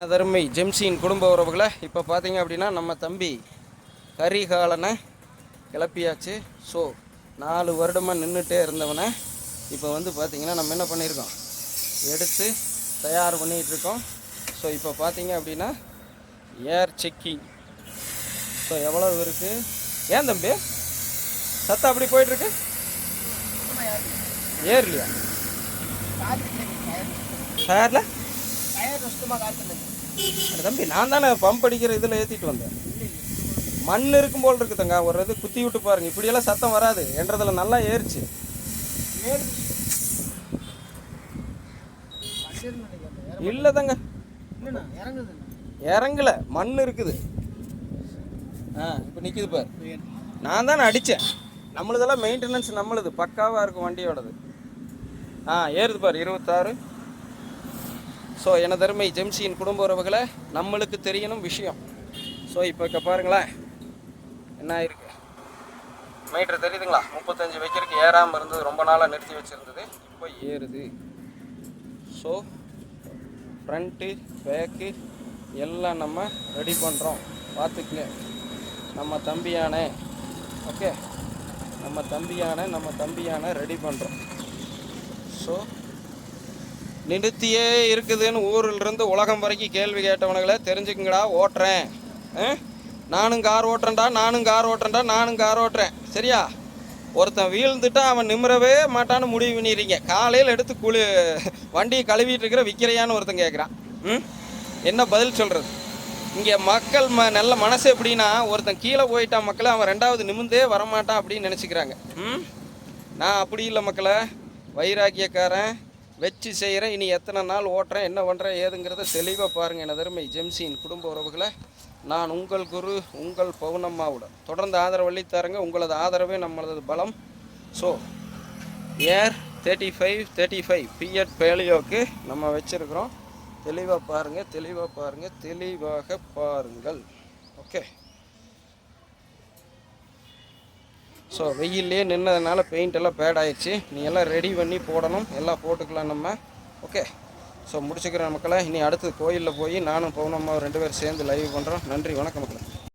தருமை ஜெம்சியின் குடும்ப உறவுகளை இப்போ பார்த்தீங்க அப்படின்னா நம்ம தம்பி கரிகாலனை கிளப்பியாச்சு. ஸோ 4 வருடமாக நின்றுட்டே இருந்தவனை இப்போ வந்து பார்த்திங்கன்னா நம்ம என்ன பண்ணியிருக்கோம், எடுத்து தயார் பண்ணிகிட்ருக்கோம். ஸோ இப்போ பார்த்தீங்க அப்படின்னா ஏர் செக்கிங். ஸோ எவ்வளோ இருக்குது, ஏன் தம்பி சத்தம் அப்படி போயிட்டுருக்கு, ஏர்லையா டயரில் தம்பி? நான் தானே பம்ப் அடிக்கிற இதில் ஏற்றிட்டு வந்தேன். மண் இருக்கும் போல் இருக்குதுங்க, ஒரு இது குத்தி விட்டு பாருங்கள், இப்படியெல்லாம் சத்தம் வராது என்றதில் நல்லா ஏறிச்சு. இல்லை தாங்க, இறங்கல, மண் இருக்குது. இப்போ நிற்கிது பாரு, நான் தானே அடித்தேன். நம்மளதெல்லாம் மெயின்டெனன்ஸ் நம்மளுது பக்காவாக இருக்கும் வண்டியோடது. ஏறுது பாரு 26. ஸோ எனதருமை ஜெம்சியின் குடும்ப உறவுகளை நம்மளுக்கு தெரியணும் விஷயம். ஸோ இப்போ பாருங்களேன் என்ன ஆயிருக்கு, மீட்ரு தெரியுதுங்களா, 35 வைக்கிறதுக்கு ஏறாமல் இருந்தது, ரொம்ப நாளாக நிறுத்தி வச்சுருந்தது, இப்போ ஏறுது. ஸோ ஃப்ரண்ட்டு பேக்கு எல்லாம் நம்ம ரெடி பண்ணுறோம், பார்த்துக்குங்க. நம்ம தம்பியானே, ஓகே, நம்ம தம்பியான ரெடி பண்ணுறோம். ஸோ நிறுத்தியே இருக்குதுன்னு ஊரிலிருந்து உலகம் வரைக்கும் கேள்வி கேட்டவனுங்களே தெரிஞ்சுக்குங்கடா, ஓட்டுறேன், நானும் கார் ஓட்டுறேன், சரியா? ஒருத்தன் வீழ்ந்துட்டா அவன் நிமிரவே மாட்டான்னு முடிவு பண்ணிடுறீங்க. காலையில் எடுத்து வண்டியை கழுவிட்டு இருக்கிற விற்கிறையான்னு ஒருத்தன் கேட்குறான். என்ன பதில் சொல்கிறது? இங்கே மக்கள் நல்ல மனசு எப்படின்னா, ஒருத்தன் கீழே போயிட்டான் மக்களை, அவன் 2வது நிமிந்தே வரமாட்டான் அப்படின்னு நினச்சிக்கிறாங்க. நான் அப்படி இல்லை மக்களை, வைராக்கியக்காரன், வச்சு செய்கிறேன். இனி எத்தனை நாள் ஓட்டுறேன், என்ன பண்ணுறேன் ஏதுங்கிறத தெளிவாக பாருங்கள். என தருமை ஜெம்சியின் குடும்ப உறவுகளை நான் உங்கள் குரு, உங்கள் பவுனம்மாவுடன் தொடர்ந்து ஆதரவு அளித்தாருங்க. உங்களது ஆதரவே நம்மளது பலம். ஸோ ஏர் 35 பிஎட் பேலியோக்கு நம்ம வச்சுருக்குறோம். தெளிவாக பாருங்கள், ஓகே. ஸோ வெயிலே நின்னதுனால பெயிண்ட் எல்லாம் பேட் ஆயிடுச்சு. நீ எல்லாம் ரெடி பண்ணி போடணும், எல்லாம் போட்டுக்கலாம் நம்ம, ஓகே. ஸோ முடிச்சுக்கிறேன் மக்களை. இனி அடுத்து கோயிலில் போய் நானும் பவுனம்மாவும் 2 பேரும் சேர்ந்து லைவ் பண்ணுறோம். நன்றி, வணக்கம் மக்களை.